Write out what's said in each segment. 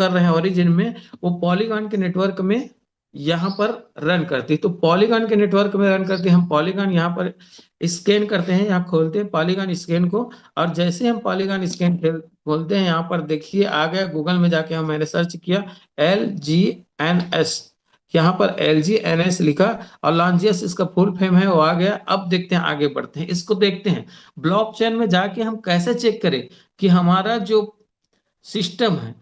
कर रहे हैं ओरिजिन में, वो पॉलीगॉन के नेटवर्क में यहाँ पर रन करती है। तो पॉलीगॉन के नेटवर्क में रन करती है। हम पॉलीगॉन यहाँ पर स्कैन करते हैं, यहाँ खोलते हैं पॉलीगॉन स्कैन को, और जैसे हम पॉलीगॉन स्कैन खोलते हैं, यहाँ पर देखिए आ गया, गूगल में जाके मैंने सर्च किया LGNS, यहाँ पर LGNS लिखा, और लॉन्जियस इसका फुल फॉर्म है, वो आ गया। अब देखते हैं, आगे बढ़ते हैं, इसको देखते हैं ब्लॉकचेन में जाके हम कैसे चेक करें कि हमारा जो सिस्टम है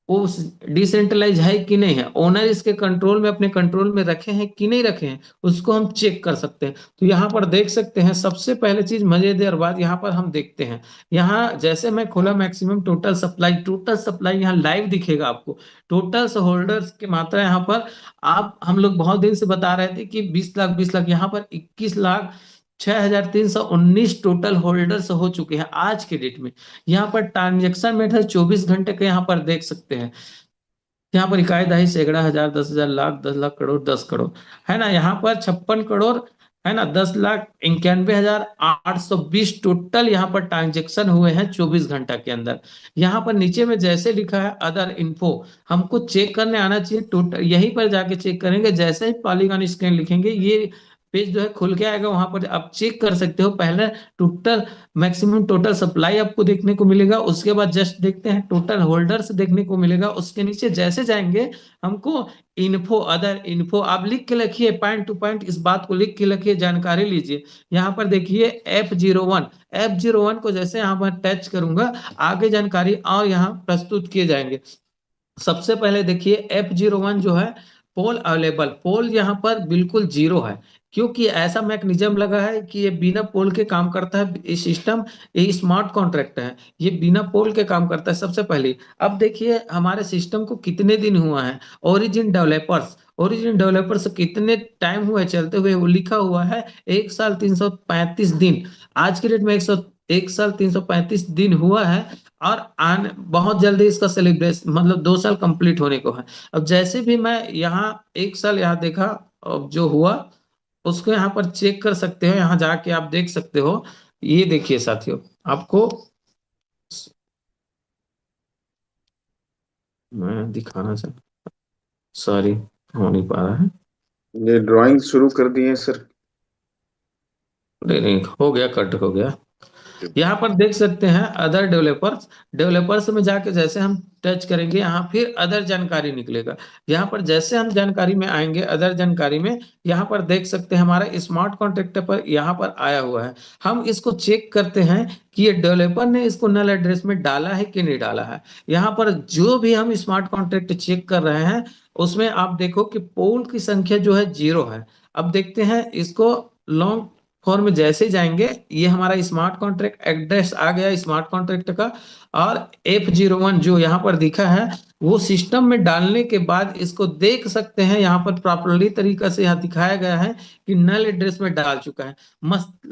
वो डिसेंट्रलाइज है कि नहीं है, ओनर इसके कंट्रोल में, अपने कंट्रोल में रखे हैं कि नहीं रखे हैं, उसको हम चेक कर सकते हैं। तो यहाँ पर देख सकते हैं, सबसे पहले चीज मजेदार बात यहाँ पर हम देखते हैं, यहाँ जैसे मैं खोला मैक्सिमम टोटल सप्लाई यहाँ लाइव दिखेगा आपको, टोटल होल्डर्स की मात्रा यहाँ पर। आप हम लोग बहुत दिन से बता रहे थे कि 20 लाख, यहाँ पर 21,06,319 टोटल होल्डर्स हो चुके हैं आज के डेट में। यहाँ पर ट्रांजेक्शन मेथड 24 घंटे के यहाँ पर देख सकते हैं। यहाँ पर इकाई, दहाई, सैकड़ा, हजार, 10,000, लाख, 10 लाख, करोड़, 10 करोड़, है ना। यहाँ पर 56 करोड़, है ना, 10,91,820 टोटल यहाँ पर ट्रांजेक्शन हुए हैं 24 घंटा के अंदर। यहाँ पर नीचे में जैसे लिखा है अदर इन्फो, हमको चेक करने आना चाहिए टोटल, यहीं पर जाके चेक करेंगे, जैसे ही पॉलीगॉन स्कैन लिखेंगे ये पेज जो है खुल के आएगा, वहां पर आप चेक कर सकते हो। पहले टोटल मैक्सिमम टोटल सप्लाई आपको देखने को मिलेगा, उसके बाद जस्ट देखते हैं टोटल होल्डर्स देखने को मिलेगा, उसके नीचे जैसे जाएंगे हमको इन्फो, अदर इन्फो, आप लिख के रखिए, पॉइंट टू पॉइंट इस बात को लिख के रखिए, जानकारी लीजिए। यहाँ पर देखिए F01 को जैसे यहाँ पर टच करूंगा, आगे जानकारी और यहाँ प्रस्तुत किए जाएंगे। सबसे पहले देखिए F01 जो है, पोल अवेलेबल, पोल यहाँ पर बिल्कुल जीरो है, क्योंकि ऐसा मैकेनिज्म लगा है कि ये बिना पोल के काम करता है, ये सिस्टम, ये स्मार्ट कॉन्ट्रैक्ट है, ये बिना पोल के काम करता है सबसे पहले। अब देखिए हमारे सिस्टम को कितने दिन हुआ है, ओरिजिन डेवलपर्स कितने टाइम हुआ है चलते हुए, वो लिखा हुआ है 1 साल 335 दिन। आज के डेट में 1 साल 335 दिन हुआ है, और आन बहुत जल्दी इसका सेलिब्रेशन, मतलब 2 साल कंप्लीट होने को है। अब जैसे भी मैं यहाँ 1 साल यहाँ देखा, अब जो हुआ उसको यहाँ पर चेक कर सकते हो, यहाँ जाके आप देख सकते हो। ये देखिए साथियों, आपको मैं दिखाना चाह, सॉरी, हो नहीं पा रहा है। ये ड्राइंग शुरू कर दिए सर। नहीं नहीं, हो गया, कट हो गया। यहाँ पर देख सकते हैं अदर डेवलपर्स, डेवलपर्स में जाके जैसे हम टच करेंगे, यहाँ फिर अदर जानकारी निकलेगा। यहाँ पर जैसे हम जानकारी में आएंगे, अदर जानकारी में, यहाँ पर देख सकते हैं हमारा स्मार्ट कॉन्ट्रैक्ट पर यहाँ पर आया हुआ है। हम इसको चेक करते हैं कि ये डेवलपर ने इसको नल एड्रेस में डाला है कि नहीं डाला है। यहाँ पर जो भी हम स्मार्ट कॉन्ट्रैक्ट चेक कर रहे हैं, उसमें आप देखो कि पोल की संख्या जो है 0 है। अब देखते हैं इसको लॉन्ग फॉर्म में जैसे ही जाएंगे, ये हमारा स्मार्ट कॉन्ट्रैक्ट एड्रेस आ गया स्मार्ट कॉन्ट्रैक्ट का, और F01 जो यहाँ पर दिखा है, वो सिस्टम में डालने के बाद इसको देख सकते हैं, यहाँ पर प्रॉपरली तरीका से यहाँ दिखाया गया है कि नल एड्रेस में डाल चुका है।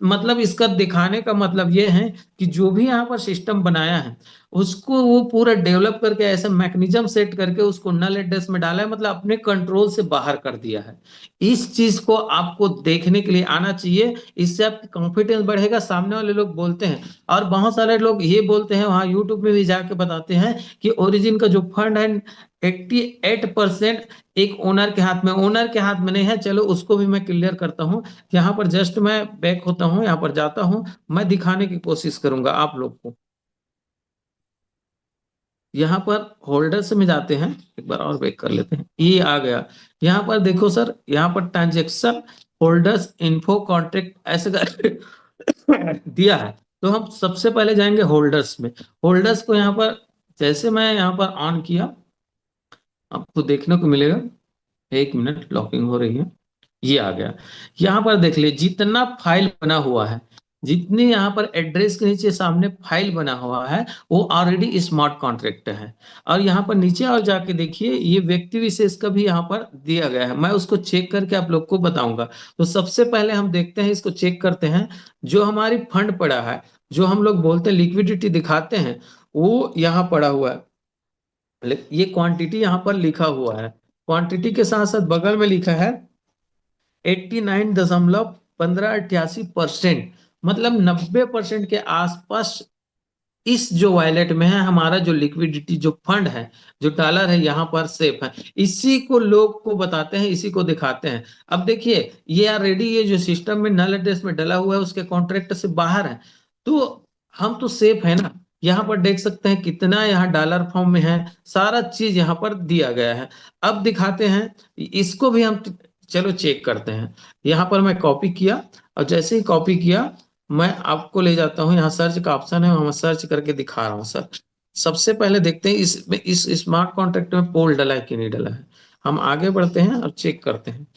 मतलब इसका दिखाने का मतलब ये है कि जो भी यहाँ पर सिस्टम बनाया है, उसको वो पूरा डेवलप करके ऐसा मैकेनिज्म सेट करके उसको नल एड्रेस में डाला है, मतलब अपने कंट्रोल से बाहर कर दिया है। इस चीज को आपको देखने के लिए आना चाहिए, इससे आपका कॉन्फिडेंस बढ़ेगा। सामने वाले लोग बोलते हैं, और बहुत सारे लोग ये बोलते हैं, वहां यूट्यूब में भी जाके बताते हैं कि ओरिजिन का जो फंड है 88% एक ओनर के हाथ में, ओनर के हाथ में नहीं है। चलो उसको भी मैं क्लियर करता हूँ। यहाँ पर जस्ट मैं बैक होता हूँ, यहाँ पर जाता हूँ, मैं दिखाने की कोशिश करूंगा आप लोग को। यहाँ पर होल्डर्स में जाते हैं, एक बार और बैक कर लेते हैं, ये आ गया। यहाँ पर देखो सर, यहाँ per transaction holders info contract ऐसे दिया है। तो हम सबसे पहले जाएंगे होल्डर्स में, होल्डर्स को यहाँ पर जैसे मैं यहाँ पर ऑन किया, आपको देखने को मिलेगा, 1 मिनट, लॉकिंग हो रही है, ये आ गया। यहाँ पर देख ले, जितना फाइल बना हुआ है, जितने यहाँ पर एड्रेस के नीचे सामने फाइल बना हुआ है, वो ऑलरेडी स्मार्ट कॉन्ट्रैक्ट है। और यहाँ पर नीचे और जाके देखिए, ये व्यक्ति विशेष का भी यहाँ पर दिया गया है, मैं उसको चेक करके आप लोग को बताऊंगा। तो सबसे पहले हम देखते हैं, इसको चेक करते हैं। जो हमारी फंड पड़ा है, जो हम लोग बोलते हैं लिक्विडिटी दिखाते हैं, वो यहाँ पड़ा हुआ है। ये क्वांटिटी यहाँ पर लिखा हुआ है, क्वांटिटी के साथ साथ बगल में लिखा है 89.1588%, मतलब 90% के आसपास इस जो वॉलेट में है हमारा जो लिक्विडिटी जो फंड है, जो डॉलर है यहाँ पर सेफ है। इसी को लोग को बताते हैं, इसी को दिखाते हैं। अब देखिए ये ऑलरेडी ये जो सिस्टम में नल एड्रेस में डला हुआ है उसके कॉन्ट्रैक्ट से बाहर है, तो हम तो सेफ है ना। यहाँ पर देख सकते हैं कितना यहाँ डॉलर फॉर्म में है, सारा चीज यहाँ पर दिया गया है। अब दिखाते हैं इसको भी हम, चलो चेक करते हैं। यहाँ पर मैं कॉपी किया, और जैसे ही कॉपी किया मैं आपको ले जाता हूँ, यहाँ सर्च का ऑप्शन है, मैं सर्च करके दिखा रहा हूँ सर। सबसे पहले देखते हैं इसमें इस स्मार्ट कॉन्ट्रैक्ट में पोल डला है कि नहीं डला है। हम आगे बढ़ते हैं और चेक करते हैं।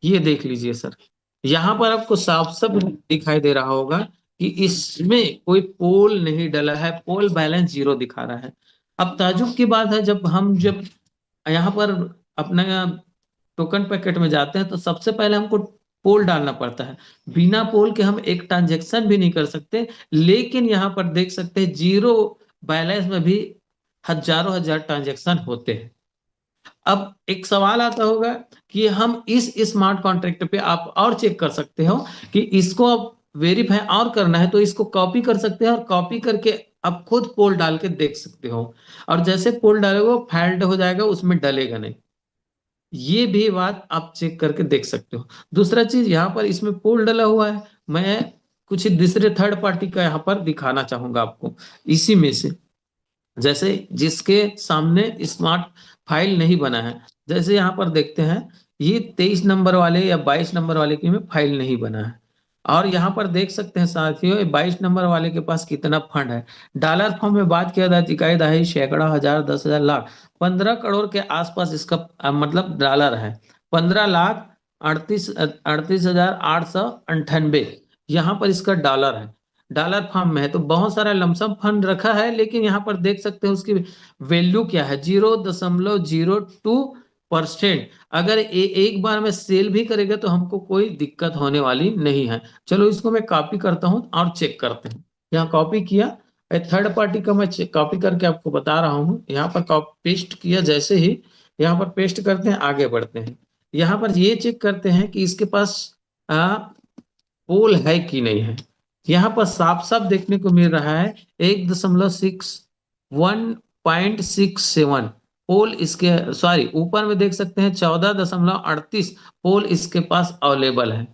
ये देख लीजिए सर, यहाँ पर आपको साफ साफ दिखाई दे रहा होगा कि इसमें कोई पोल नहीं डला है, पोल बैलेंस जीरो दिखा रहा है। अब ताजुब की बात है, जब यहाँ पर अपना टोकन पैकेट में जाते हैं तो सबसे पहले हमको पोल डालना पड़ता है। बिना पोल के हम एक ट्रांजेक्शन भी नहीं कर सकते। लेकिन यहाँ पर देख सकते हैं जीरो बैलेंस में भी हजारों हजार ट्रांजेक्शन होते हैं। अब एक सवाल आता होगा कि हम इस स्मार्ट कॉन्ट्रैक्ट पे आप और चेक कर सकते हो कि इसको आप वेरीफाई और करना है तो इसको कॉपी कर सकते हैं, और कॉपी करके आप खुद पोल डाल के देख सकते हो। और जैसे पोल डालोगे फाइल्ड हो जाएगा, उसमें डलेगा नहीं। ये भी बात आप चेक करके देख सकते हो। दूसरा चीज यहाँ पर इसमें पोल डला हुआ है, मैं कुछ दूसरे थर्ड पार्टी का यहाँ पर दिखाना चाहूंगा आपको। इसी में से जैसे जिसके सामने स्मार्ट फाइल नहीं बना है, जैसे यहाँ पर देखते हैं ये 23 नंबर वाले या 22 नंबर वाले की में फाइल नहीं बना है। और यहाँ पर देख सकते हैं साथियों 22 नंबर वाले के पास कितना फंड है। डॉलर फॉर्म में बात किया जाए इकाई दहाई सैकड़ा हजार 10,000 लाख 15 करोड़ के आसपास इसका मतलब डॉलर है। 15,38,38,898 यहाँ पर इसका डॉलर है। डॉलर फॉर्म में है तो बहुत सारा लमसम फंड रखा है, लेकिन यहाँ पर देख सकते हैं उसकी वैल्यू क्या है, 0.02%। अगर एक बार में सेल भी करेगा तो हमको कोई दिक्कत होने वाली नहीं है। चलो इसको मैं कॉपी करता हूँ और चेक करते हैं। यहाँ कॉपी किया, थर्ड पार्टी का मैं कॉपी करके आपको बता रहा हूँ। यहाँ पर कॉपी पेस्ट किया, जैसे ही यहाँ पर पेस्ट करते हैं आगे बढ़ते हैं। यहाँ पर ये चेक करते हैं कि इसके पास पोल है कि नहीं है। यहाँ पर साफ साफ देखने को मिल रहा है 1.67 पोल इसके, सॉरी ऊपर में देख सकते हैं 14.38 पोल इसके पास अवेलेबल है।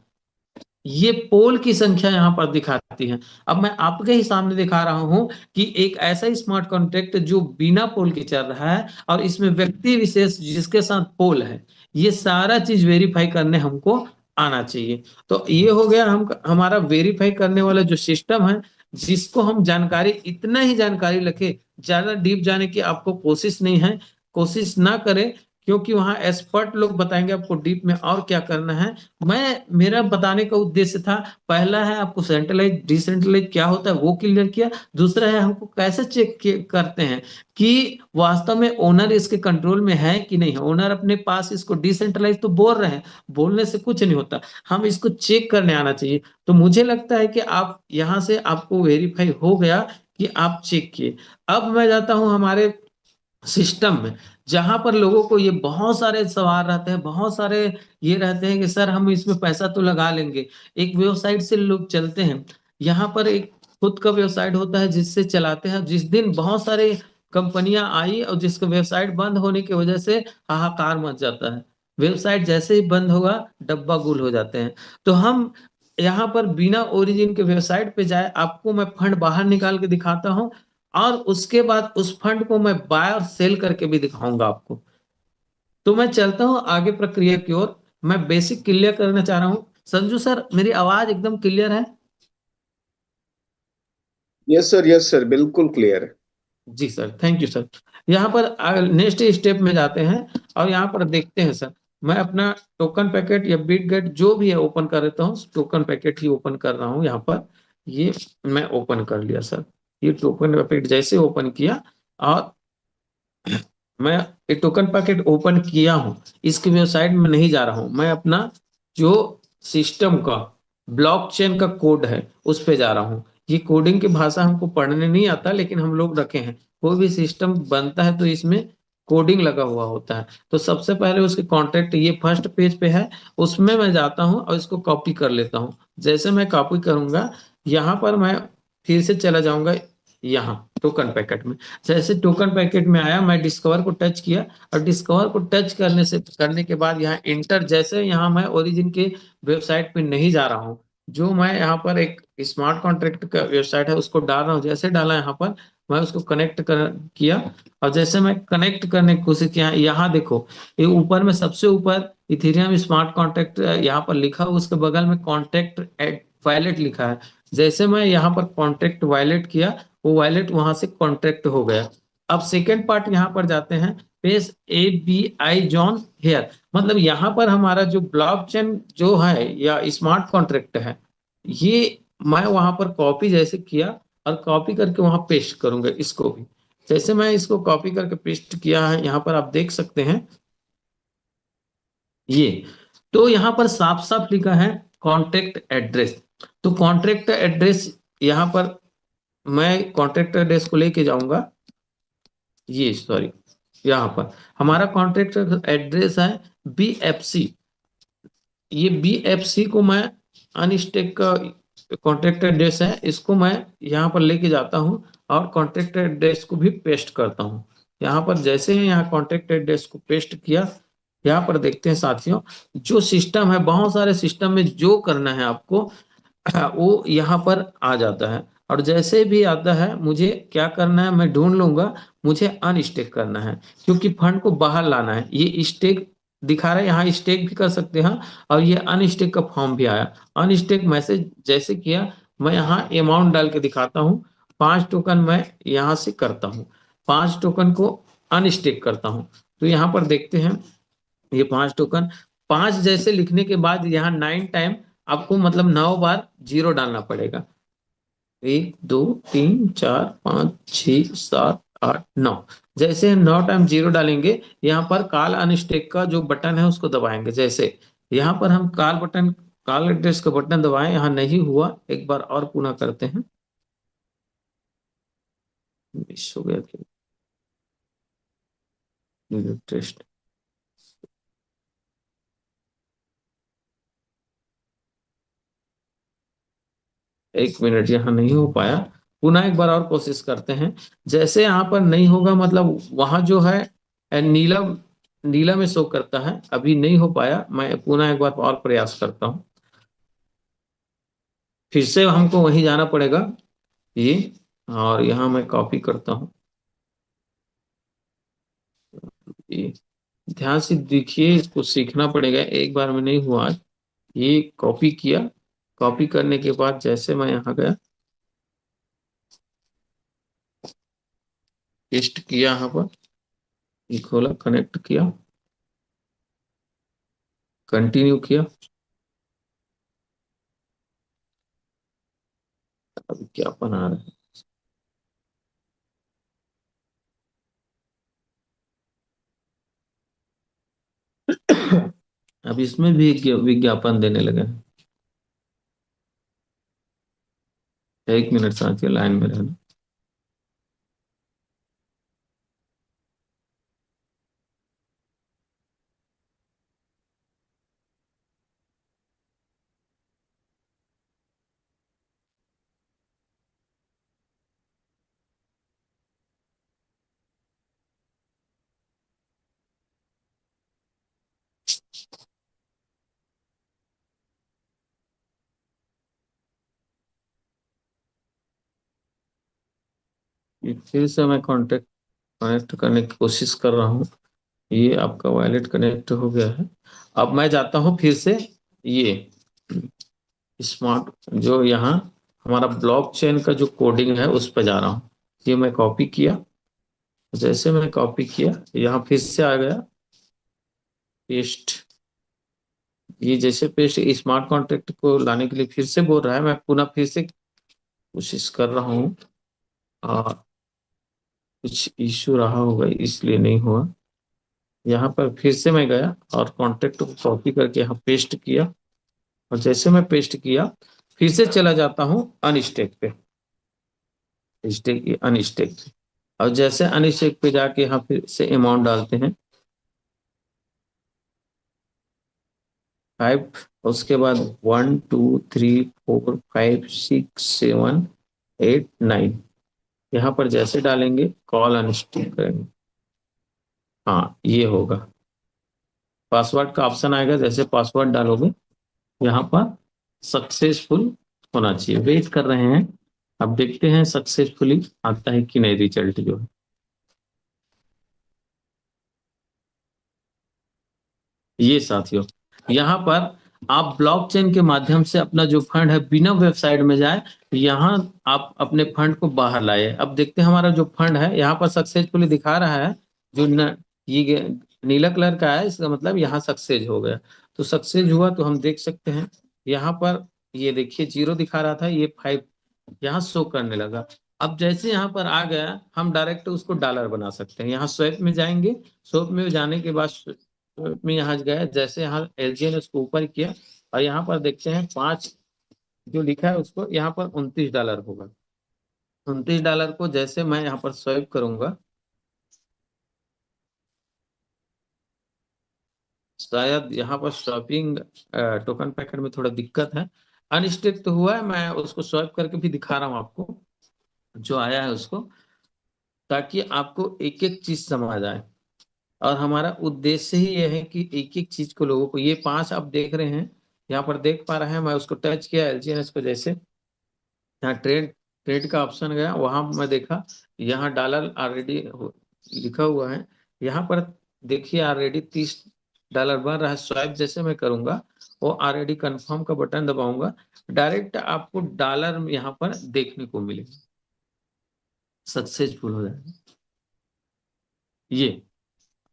ये पोल की संख्या यहाँ पर दिखाती है। अब मैं आपके ही सामने दिखा रहा हूं कि एक ऐसा स्मार्ट कॉन्ट्रैक्ट जो बिना पोल के चल रहा है, और इसमें व्यक्ति विशेष जिसके साथ पोल है, ये सारा चीज वेरीफाई करने हमको आना चाहिए। तो ये हो गया हम हमारा वेरीफाई करने वाला जो सिस्टम है, जिसको हम जानकारी इतना ही जानकारी रखे, ज्यादा डीप जाने की आपको कोशिश नहीं है, कोशिश ना करें, क्योंकि वहां एक्सपर्ट लोग बताएंगे आपको डीप में और क्या करना है। मैं मेरा बताने का उद्देश्य था, पहला है आपको सेंट्रलाइज डिसेंट्रलाइज क्या होता है वो क्लियर किया। दूसरा है हमको कैसे चेक करते हैं कि वास्तव में ओनर इसके कंट्रोल में है कि नहीं है। ओनर अपने पास इसको डिसेंट्रलाइज तो बोल रहे हैं, बोलने से कुछ नहीं होता, हम इसको चेक करने आना चाहिए। तो मुझे लगता है कि आप यहाँ से आपको वेरीफाई हो गया कि आप चेक किए। अब मैं जाता हूँ हमारे सिस्टम में, जहां पर लोगों को ये बहुत सारे सवाल रहते हैं, बहुत सारे ये रहते हैं कि सर हम इसमें पैसा तो लगा लेंगे। एक वेबसाइट से लोग चलते हैं, यहाँ पर एक खुद का वेबसाइट होता है जिससे चलाते हैं। जिस दिन बहुत सारे कंपनियां आई और जिसका वेबसाइट बंद होने की वजह से हाहाकार मच जाता है, वेबसाइट जैसे ही बंद होगा डब्बा गुल हो जाते हैं। तो हम यहाँ पर बिना ओरिजिन के वेबसाइट पे जाए, आपको मैं फंड बाहर निकाल के दिखाता हूँ, और उसके बाद उस फंड को मैं बाय और सेल करके भी दिखाऊंगा आपको। तो मैं चलता हूँ आगे प्रक्रिया की ओर। मैं बेसिक क्लियर करना चाह रहा हूँ। संजू सर मेरी आवाज एकदम क्लियर है? यस सर, बिल्कुल क्लियर है। जी सर, थैंक यू सर। यहाँ पर नेक्स्ट स्टेप में जाते हैं और यहाँ पर देखते हैं सर। मैं अपना टोकन पैकेट या बिट गेट जो भी है ओपन कर देता हूँ, टोकन पैकेट ही ओपन कर रहा हूँ यहाँ पर। ये मैं ओपन कर लिया सर। ये टोकन पैकेट जैसे ओपन किया, और मैं एक टोकन पैकेट ओपन किया हूं, इसकी वेबसाइट में नहीं जा रहा हूं, मैं अपना जो सिस्टम का ब्लॉकचेन का कोड है उस पे जा रहा हूं। ये कोडिंग की भाषा हमको पढ़ने नहीं आता, लेकिन हम लोग रखे हैं। कोई भी सिस्टम बनता है तो इसमें कोडिंग लगा हुआ होता है। तो सबसे पहले उसके कॉन्ट्रैक्ट ये फर्स्ट पेज पे है, उसमें मैं जाता हूं और इसको कॉपी कर लेता हूं। जैसे मैं कॉपी करूंगा, यहाँ पर मैं फिर से चला जाऊंगा यहाँ टोकन पैकेट में। जैसे टोकन पैकेट में आया, मैं डिस्कवर को टच किया, और डिस्कवर को टच करने के बाद यहाँ इंटर, जैसे यहाँ मैं ओरिजिन के वेबसाइट पे नहीं जा रहा हूँ, जो मैं यहाँ पर एक स्मार्ट कॉन्ट्रैक्ट का वेबसाइट है उसको डाल रहा हूँ, जैसे डाला यहाँ पर मैं उसको कनेक्ट किया, और जैसे मैं कनेक्ट करने की कोशिश किया, यहाँ देखो ये ऊपर में सबसे ऊपर इथेरियम स्मार्ट कॉन्ट्रैक्ट यहाँ पर लिखा हुआ, उसके बगल में कॉन्ट्रैक्ट वायलेट लिखा है। जैसे मैं यहाँ पर कॉन्ट्रैक्ट वायलेट किया, वो वायलेट वहां से कॉन्ट्रैक्ट हो गया। अब सेकेंड पार्ट यहाँ पर जाते हैं, पेज ABI जॉन हेयर, मतलब यहाँ पर हमारा जो ब्लॉकचेन जो है या स्मार्ट कॉन्ट्रैक्ट है, ये मैं वहां पर कॉपी जैसे किया, और कॉपी करके वहां पेस्ट करूंगा इसको भी। जैसे मैं इसको कॉपी करके पेस्ट किया है, यहाँ पर आप देख सकते हैं ये, तो यहाँ पर साफ साफ लिखा है कॉन्ट्रैक्ट एड्रेस। तो कॉन्ट्रैक्ट एड्रेस यहाँ पर मैं कॉन्ट्रैक्ट एड्रेस को लेके जाऊंगा, ये सॉरी, यहाँ पर हमारा कॉन्ट्रैक्ट एड्रेस है BFC। ये BFC को मैं अनस्टेक का कॉन्ट्रैक्ट एड्रेस है, इसको मैं यहाँ पर लेके जाता हूँ और कॉन्ट्रैक्ट एड्रेस को भी पेस्ट करता हूँ। यहाँ पर जैसे ही यहाँ कॉन्ट्रैक्ट एड्रेस को पेस्ट किया, यहाँ पर देखते हैं साथियों, जो सिस्टम है, बहुत सारे सिस्टम में जो करना है आपको वो यहाँ पर आ जाता है। और जैसे भी आता है मुझे क्या करना है, मैं ढूंढ लूंगा, मुझे अनस्टेक करना है, क्योंकि फंड को बाहर लाना है। ये स्टेक दिखा रहा है, यहाँ स्टेक भी कर सकते हैं, और ये अनस्टेक का फॉर्म भी आया। अनस्टेक मैसेज जैसे किया, मैं यहाँ अमाउंट डाल के दिखाता हूँ, 5 टोकन मैं यहाँ से करता हूँ, 5 टोकन को अनस्टेक करता हूँ। तो यहाँ पर देखते हैं ये 5 टोकन, 5 जैसे लिखने के बाद यहाँ 9 टाइम आपको मतलब 9 बार जीरो डालना पड़ेगा। 1 2 3 4 5 6 7 8 9, जैसे 9 टाइम जीरो डालेंगे, यहाँ पर कॉल अनस्टेक का जो बटन है उसको दबाएंगे। जैसे यहाँ पर हम कॉल एड्रेस का बटन दबाएं, यहाँ नहीं हुआ, एक बार और पुनः करते हैं, मिस हो गया टेस्ट। 1 मिनट, यहाँ नहीं हो पाया, पुनः एक बार और कोशिश करते हैं। जैसे यहाँ पर नहीं होगा, मतलब वहां जो है नीलम नीला में शो करता है, अभी नहीं हो पाया, मैं पुनः एक बार और प्रयास करता हूँ। फिर से हमको वहीं जाना पड़ेगा, ये, और यहाँ मैं कॉपी करता हूँ ये। ध्यान से देखिए, इसको सीखना पड़ेगा, एक बार में नहीं हुआ आज। ये कॉपी किया, कॉपी करने के बाद जैसे मैं यहाँ गया, पेस्ट किया यहाँ पर, ये खोला, कनेक्ट किया, कंटिन्यू किया, अब क्या बना रहा है। अब इसमें भी विज्ञापन देने लगे हैं। 1 मिनट साथियों, लाइन में रहना। ये फिर से मैं कॉन्टेक्ट कनेक्ट करने की कोशिश कर रहा हूँ, ये आपका वॉलेट कनेक्ट हो गया है। अब मैं जाता हूँ फिर से, ये स्मार्ट जो यहाँ हमारा ब्लॉकचेन का जो कोडिंग है उस पर जा रहा हूँ। ये मैं कॉपी किया, जैसे मैं कॉपी किया, यहाँ फिर से आ गया पेस्ट। ये जैसे पेस्ट स्मार्ट कॉन्ट्रैक्ट को लाने के लिए फिर से बोल रहा है, मैं पुनः फिर से कोशिश कर रहा हूँ, और कुछ इश्यू रहा होगा इसलिए नहीं हुआ। यहाँ पर फिर से मैं गया और कॉन्टेक्ट को कॉपी करके यहाँ पेस्ट किया, और जैसे मैं पेस्ट किया, फिर से चला जाता हूँ अनस्टेक पे, स्टेक अनस्टेक पे, और जैसे अनस्टेक पे जाके यहाँ फिर से अमाउंट डालते हैं 5, उसके बाद 1 2 3 4 5 6 7 8 9, यहाँ पर जैसे डालेंगे कॉल अनस्टिक करेंगे, हाँ ये होगा। पासवर्ड का ऑप्शन आएगा, जैसे पासवर्ड डालोगे यहाँ पर सक्सेसफुल होना चाहिए। वेट कर रहे हैं, अब देखते हैं सक्सेसफुली आता है कि नहीं रिजल्ट जो है। ये साथियों, यहाँ पर आप ब्लॉकचेन के माध्यम से अपना जो फंड है बिना वेबसाइट में जाए, यहाँ आप अपने फंड को बाहर लाए। अब देखते हैं हमारा जो फंड है यहाँ पर सक्सेसफुली दिखा रहा है, जो ये नीला कलर का है, इसका मतलब यहाँ सक्सेस हो गया। तो सक्सेस हुआ तो हम देख सकते हैं यहाँ पर, ये देखिए 0 दिखा रहा था, ये 5 यहाँ शो करने लगा। अब जैसे यहाँ पर आ गया, हम डायरेक्ट उसको डॉलर बना सकते हैं। यहाँ स्वैप में जाएंगे, स्वैप में जाने के बाद में यहाँ गए, जैसे यहाँ एलजीए ने उसको ऊपर किया, और यहाँ पर देखते हैं 5 जो लिखा है उसको, यहाँ पर $29 होगा। $29 को जैसे मैं यहाँ पर स्वाइप करूंगा, शायद यहाँ पर शॉपिंग टोकन पैकेट में थोड़ा दिक्कत है, अनस्टिक तो हुआ है। मैं उसको स्वाइप करके भी दिखा रहा हूँ आपको जो आया है उसको, ताकि आपको एक एक चीज समझ आए। और हमारा उद्देश्य ही यह है कि एक एक चीज को लोगों को, ये 5 आप देख रहे हैं, यहाँ पर देख पा रहे हैं, मैं उसको टच किया एलजीएनएस को, जैसे यहाँ ट्रेड ट्रेड का ऑप्शन गया, वहां मैं देखा यहाँ डॉलर ऑलरेडी लिखा हुआ है। यहाँ पर देखिए ऑलरेडी $30 बन रहा है। स्वाइप जैसे मैं करूंगा, वो ऑलरेडी कंफर्म का बटन दबाऊंगा, डायरेक्ट आपको डॉलर यहाँ पर देखने को मिलेगा, सक्सेसफुल हो जाएगा। ये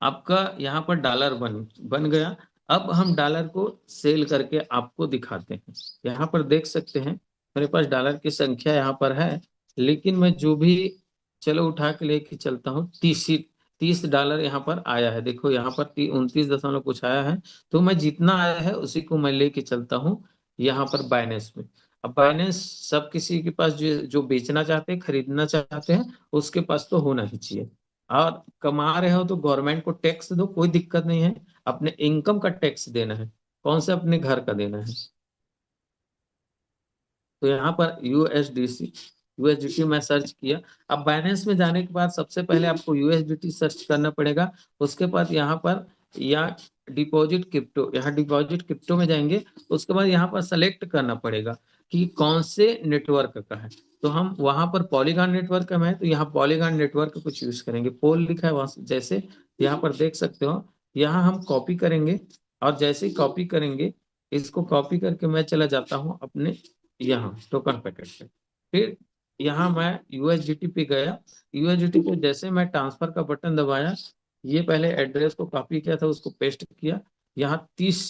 आपका यहाँ पर डॉलर बन बन गया। अब हम डॉलर को सेल करके आपको दिखाते हैं। यहाँ पर देख सकते हैं मेरे पास डॉलर की संख्या यहाँ पर है, लेकिन मैं जो भी, चलो उठा के लेके चलता हूँ, 30 $30 यहाँ पर आया है। देखो यहाँ पर 29 दशमलव कुछ आया है। तो मैं जितना आया है उसी को मैं लेके चलता हूँ यहाँ पर बाइनेंस में। अब बाइनेंस सब किसी के पास जो जो बेचना चाहते हैं, खरीदना चाहते हैं, उसके पास तो होना ही चाहिए। और कमा रहे हो तो गवर्नमेंट को टैक्स दो, कोई दिक्कत नहीं है। अपने इनकम का टैक्स देना है, कौन सा, अपने घर का देना है। तो यहाँ पर यूएसडीसी यूएसडीटी मैं सर्च किया। अब बाइनेंस में जाने के बाद सबसे पहले आपको यूएसडीटी सर्च करना पड़ेगा। उसके बाद यहाँ पर या डिपॉजिट क्रिप्टो, यहाँ डिपॉजिट क्रिप्टो में जाएंगे। उसके बाद यहाँ पर सेलेक्ट करना पड़ेगा कि कौन से नेटवर्क का है। तो हम वहां पर पॉलीगॉन नेटवर्क में है, तो यहाँ पॉलीगॉन नेटवर्क कुछ यूज करेंगे। पोल लिखा है वहां, जैसे यहाँ पर देख सकते हो, यहाँ हम कॉपी करेंगे। और जैसे ही कॉपी करेंगे, इसको कॉपी करके मैं चला जाता हूँ अपने यहाँ टोकन पैकेट पे। फिर यहाँ मैं यूएसडीटी पे गया, यूएसडीटी पे जैसे मैं ट्रांसफर का बटन दबाया, ये पहले एड्रेस को कॉपी किया था उसको पेस्ट किया, यहाँ 30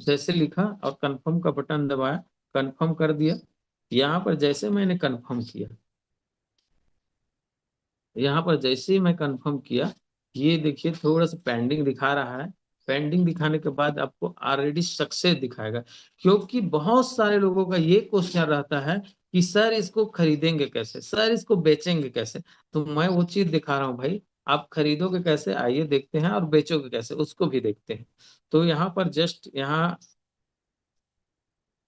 जैसे लिखा, और कंफर्म का बटन दबाया, कंफर्म कर दिया। यहाँ पर जैसे मैंने कंफर्म किया, यहाँ पर जैसे ही मैं कंफर्म किया, ये देखिए थोड़ा सा पेंडिंग दिखा रहा है। पेंडिंग दिखाने के बाद आपको ऑलरेडी सक्सेस दिखाएगा। क्योंकि बहुत सारे लोगों का ये क्वेश्चन रहता है कि सर इसको खरीदेंगे कैसे, सर इसको बेचेंगे कैसे। तो मैं वो चीज दिखा रहा हूँ भाई, आप खरीदोगे कैसे, आइए देखते हैं, और बेचोगे कैसे उसको भी देखते हैं। तो यहाँ पर जस्ट यहाँ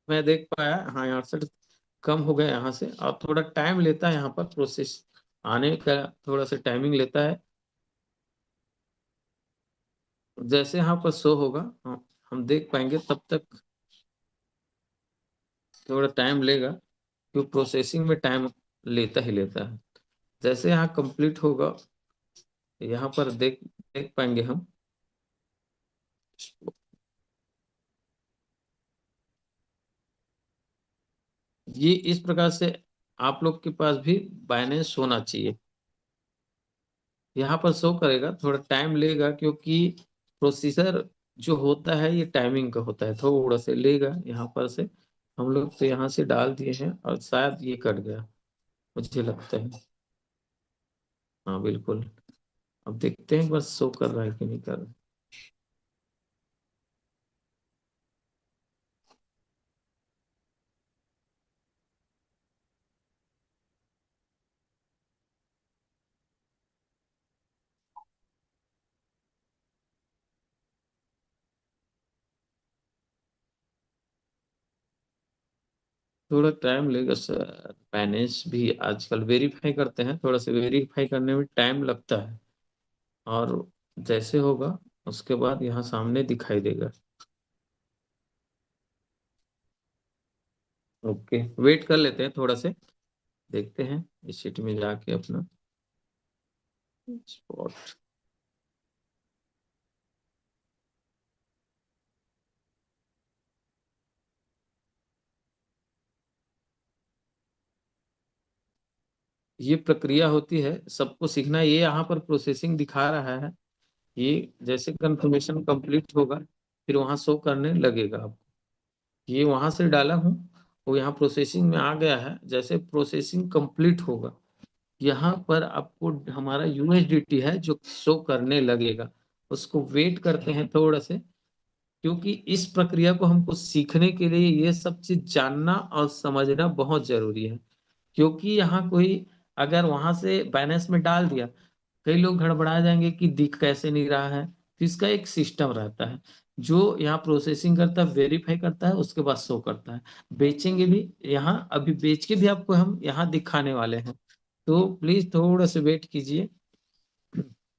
मैं देख पाया, हाँ यहाँ से कम हो गया यहाँ से, और थोड़ा टाइम लेता है यहाँ पर प्रोसेस आने का, थोड़ा सा टाइमिंग लेता है। जैसे यहाँ पर शो होगा, हम देख पाएंगे, तब तक थोड़ा टाइम लेगा, क्योंकि प्रोसेसिंग में टाइम लेता ही लेता है। जैसे यहाँ कंप्लीट होगा, यहाँ पर देख देख पाएंगे हम। ये इस प्रकार से आप लोग के पास भी बाइनेंस होना चाहिए। यहाँ पर शो करेगा, थोड़ा टाइम लेगा, क्योंकि प्रोसीजर जो होता है ये टाइमिंग का होता है, थोड़ा से लेगा। यहाँ पर से हम लोग तो यहाँ से डाल दिए हैं, और शायद ये कट गया, मुझे लगता है। हाँ बिल्कुल। अब देखते हैं बस शो कर रहा है कि नहीं कर रहा। थोड़ा टाइम लेगा सर, फाइनेंस भी आजकल वेरीफाई करते हैं, थोड़ा सा वेरीफाई करने में टाइम लगता है। और जैसे होगा उसके बाद यहाँ सामने दिखाई देगा। ओके, वेट कर लेते हैं थोड़ा से, देखते हैं इस शीट में जाके अपना स्पॉट। ये प्रक्रिया होती है, सबको सीखना। ये यहाँ पर प्रोसेसिंग दिखा रहा है। ये जैसे कंफर्मेशन कंप्लीट होगा फिर वहां शो करने लगेगा आपको। ये वहां से डाला हूँ, वो यहाँ प्रोसेसिंग में आ गया है। जैसे प्रोसेसिंग कंप्लीट होगा यहाँ पर आपको हमारा यूएसडीटी है जो शो करने लगेगा। उसको वेट करते हैं थोड़ा से, क्योंकि इस प्रक्रिया को हमको सीखने के लिए ये सब चीज जानना और समझना बहुत जरूरी है। क्योंकि यहाँ कोई अगर वहां से बैलेंस में डाल दिया, कई लोग गड़बड़ा जाएंगे कि दिख कैसे नहीं रहा है। तो इसका एक सिस्टम रहता है जो यहाँ प्रोसेसिंग करता है, वेरीफाई करता है, उसके बाद शो करता है। बेचेंगे भी यहाँ, अभी बेच के भी आपको हम यहाँ दिखाने वाले हैं। तो प्लीज थोड़ा सा वेट कीजिए।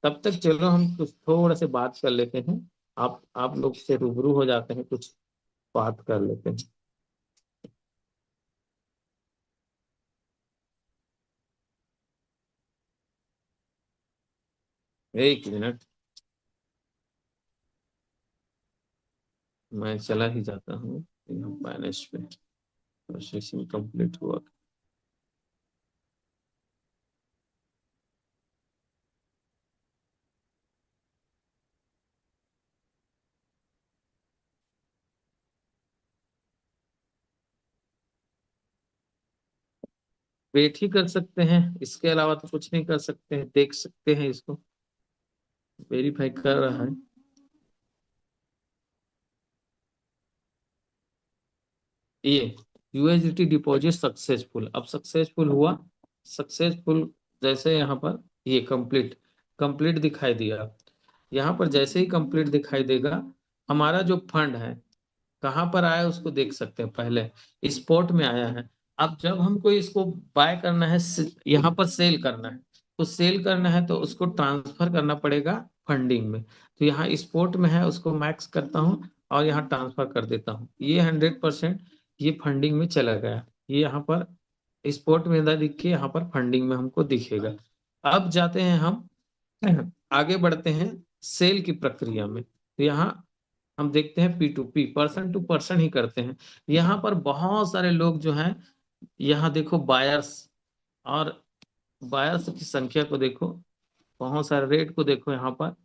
तब तक चलो हम कुछ थोड़ा से बात कर लेते हैं। आप लोग से रूबरू हो जाते हैं, कुछ बात कर लेते हैं। 1 मिनट, मैं चला ही जाता हूँ यहाँ बैलेंस पे। प्रोसेसिंग कंप्लीट हुआ। वेट ही कर सकते हैं, इसके अलावा तो कुछ नहीं कर सकते हैं। देख सकते हैं इसको, वेरीफाई कर रहा है। ये यूएसडीटी डिपॉजिट सक्सेसफुल, अब सक्सेसफुल हुआ। सक्सेसफुल जैसे यहाँ पर ये कंप्लीट, कंप्लीट दिखाई दिया। यहाँ पर जैसे ही कंप्लीट दिखाई देगा, हमारा जो फंड है कहाँ पर आया उसको देख सकते हैं। पहले स्पॉट में आया है। अब जब हमको इसको बाय करना है, यहाँ पर सेल करना है, तो सेल करना है तो उसको ट्रांसफर करना पड़ेगा फंडिंग में। तो यहाँ स्पॉट में है, उसको मैक्स करता हूँ और यहाँ ट्रांसफर कर देता हूँ। ये 100% ये फंडिंग में चला गया। ये यहाँ पर स्पॉट में ना दिख के यहाँ पर फंडिंग में हमको दिखेगा। अब जाते हैं हम, आगे बढ़ते हैं सेल की प्रक्रिया में। तो यहाँ हम देखते हैं P2P, पर्सन टू पर्सन ही करते हैं। यहाँ पर बहुत सारे लोग जो हैं, यहाँ देखो बायर्स, और बायर्स की संख्या को देखो, बहुत सारे रेट को देखो। यहाँ पर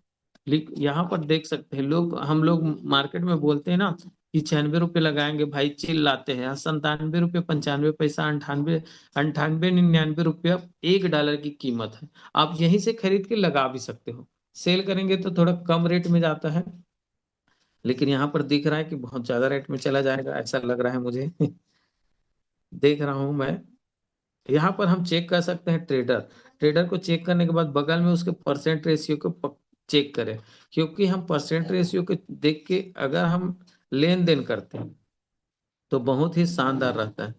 यहाँ पर देख सकते हैं लोग, हम लोग मार्केट में बोलते हैं ना कि 96 रुपये लगाएंगे भाई, चिल्लाते हैं। 97 रुपये, 95 पैसा, 98, 98, 99 रुपया $1 की कीमत है। आप यहीं से खरीद के लगा भी सकते हो। सेल करेंगे तो थोड़ा कम रेट में जाता है, लेकिन यहाँ पर दिख रहा है कि बहुत ज्यादा रेट में चला जाएगा, ऐसा लग रहा है मुझे। देख रहा हूं मैं। यहाँ पर हम चेक कर सकते हैं ट्रेडर। ट्रेडर को चेक करने के बाद बगल में उसके परसेंट रेशियो को चेक करें। क्योंकि हम परसेंट रेशियो को देख के अगर हम लेन देन करते हैं तो बहुत ही शानदार रहता है।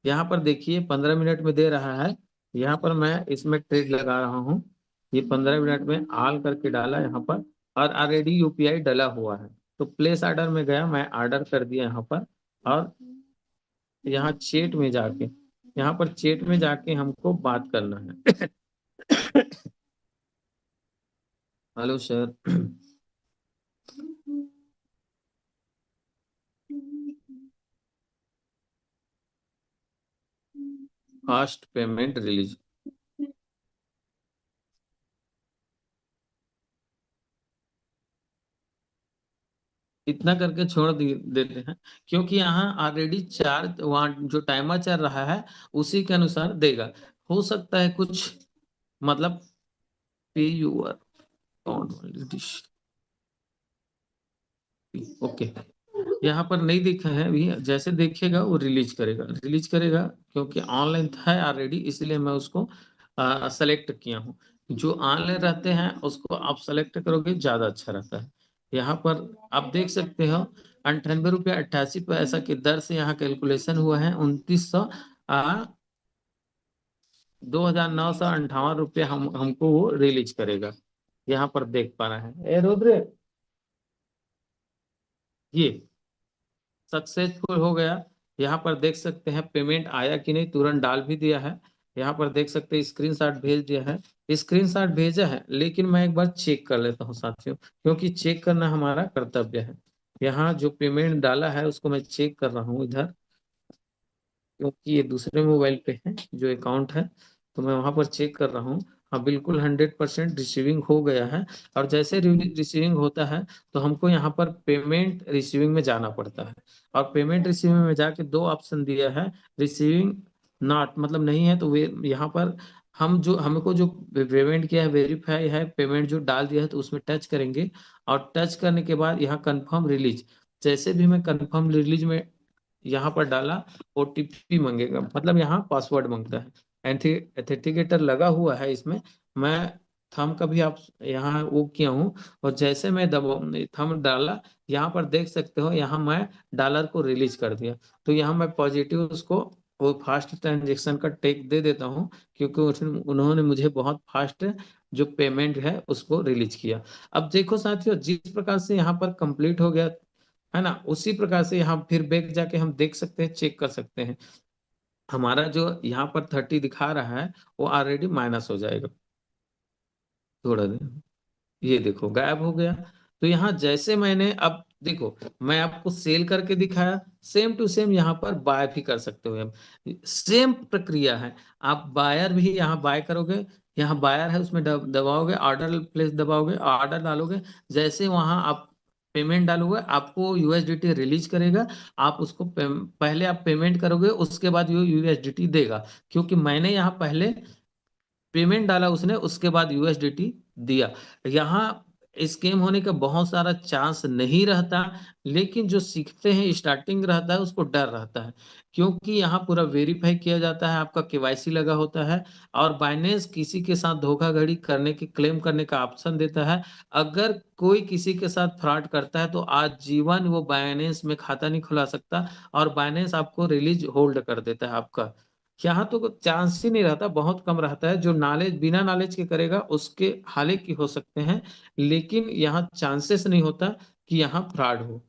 यहाँ पर देखिए 15 मिनट में दे रहा है। यहाँ पर मैं इसमें ट्रेड लगा रहा हूँ। ये 15 मिनट में ऑल करके डाला यहाँ पर, और ऑलरेडी यूपीआई डला हुआ है। तो प्लेस ऑर्डर में गया, मैं ऑर्डर कर दिया यहाँ पर। और यहाँ चेट में जाके, यहाँ पर चेट में जाके हमको बात करना है। Hello sir. Fast payment release, इतना करके देते हैं। क्योंकि यहाँ ऑलरेडी चार्ज, वहाँ जो टाइमर चल रहा है उसी के अनुसार देगा। हो सकता है कुछ, मतलब पे यूर अकाउंट, ओके। यहाँ पर नहीं दिखा है अभी, जैसे देखेगा वो रिलीज करेगा, रिलीज करेगा। क्योंकि ऑनलाइन था ऑलरेडी, इसलिए मैं उसको सेलेक्ट किया हूँ। जो ऑनलाइन रहते हैं उसको आप सेलेक्ट करोगे ज्यादा अच्छा रहता है। यहाँ पर आप देख सकते हो 98 रुपया 88 पैसा की दर से यहाँ कैलकुलेशन हुआ है 2900 हमको वो रिलीज करेगा। यहाँ पर देख पा रहे हैं, ए रुद्र, ये सक्सेसफुल हो गया। यहाँ पर देख सकते हैं पेमेंट आया कि नहीं, तुरंत डाल भी दिया है। यहाँ पर देख सकते हैं स्क्रीनशॉट भेज दिया है। स्क्रीनशॉट भेजा है, लेकिन मैं एक बार चेक कर लेता हूँ साथियों, क्योंकि चेक करना हमारा कर्तव्य है। यहाँ जो पेमेंट डाला है उसको मैं चेक कर रहा हूँ इधर, क्योंकि ये दूसरे मोबाइल पे है जो अकाउंट है, तो मैं वहां पर चेक कर रहा हूँ। हाँ, बिल्कुल 100% रिसीविंग हो गया है। और जैसे रिसीविंग होता है तो हमको यहाँ पर पेमेंट रिसीविंग में जाना पड़ता है। और पेमेंट रिसीविंग में जाके दो ऑप्शन दिया है, रिसीविंग नॉट मतलब नहीं है, तो वे यहाँ पर हम जो हमको जो पेमेंट किया है वेरीफाई है, पेमेंट जो डाल दिया है, तो उसमें टच करेंगे। और टच करने के बाद यहाँ कंफर्म रिलीज, जैसे भी मैं कंफर्म रिलीज में यहाँ पर डाला, ओटीपी मांगेगा, मतलब यहाँ पासवर्ड मांगता है। एथेंटिकेटर लगा हुआ है इसमें, मैं थंब का भी आप यहाँ वो किया हूँ। और जैसे मैं दबा थंब डाला, यहाँ पर देख सकते हो, यहाँ मैं डॉलर को रिलीज कर दिया। तो यहाँ मैं पॉजिटिव उसको वो फास्ट ट्रांजेक्शन का टेक दे देता हूँ, क्योंकि उन्होंने मुझे बहुत फास्ट जो पेमेंट है उसको रिलीज किया। अब देखो साथियों, जिस प्रकार से यहाँ पर कंप्लीट हो गया है ना, उसी प्रकार से यहाँ फिर बैक जाके हम देख सकते हैं, चेक कर सकते हैं। हमारा जो यहाँ पर 30 दिखा रहा है वो ऑलरेडी माइनस हो जाएगा थोड़ा देर, ये देखो गायब हो गया। तो यहाँ जैसे मैंने अब देखो, मैं आपको सेल करके दिखाया, सेम टू सेम यहाँ पर बाय भी कर सकते हो हम, सेम प्रक्रिया है। आप बायर भी यहाँ बाय करोगे, यहाँ बायर है उसमें दबाओगे, ऑर्डर प्लेस दबाओगे, ऑर्डर डालोगे, जैसे वहां आप पेमेंट डालोगे आपको यूएसडीटी रिलीज करेगा। आप उसको पहले आप पेमेंट करोगे, उसके बाद यूएसडीटी देगा, क्योंकि मैंने यहाँ पहले पेमेंट डाला उसने, उसके बाद यूएसडीटी दिया। यहाँ स्कैम होने का बहुत सारा चांस नहीं रहता, लेकिन जो सीखते हैं स्टार्टिंग रहता है उसको डर रहता है, क्योंकि यहाँ पूरा वेरीफाई किया जाता है, आपका केवाईसी लगा होता है। और बाइनेंस किसी के साथ धोखाधड़ी करने की क्लेम करने का ऑप्शन देता है। अगर कोई किसी के साथ फ्रॉड करता है तो आजीवन वो बाइनेंस में खाता नहीं खुला सकता, और बाइनेंस आपको रिलीज होल्ड कर देता है आपका। यहाँ तो चांस ही नहीं रहता, बहुत कम रहता है। जो नॉलेज बिना नॉलेज के करेगा उसके हालांकि हो सकते हैं, लेकिन यहाँ चांसेस नहीं होता कि यहाँ फ्रॉड हो।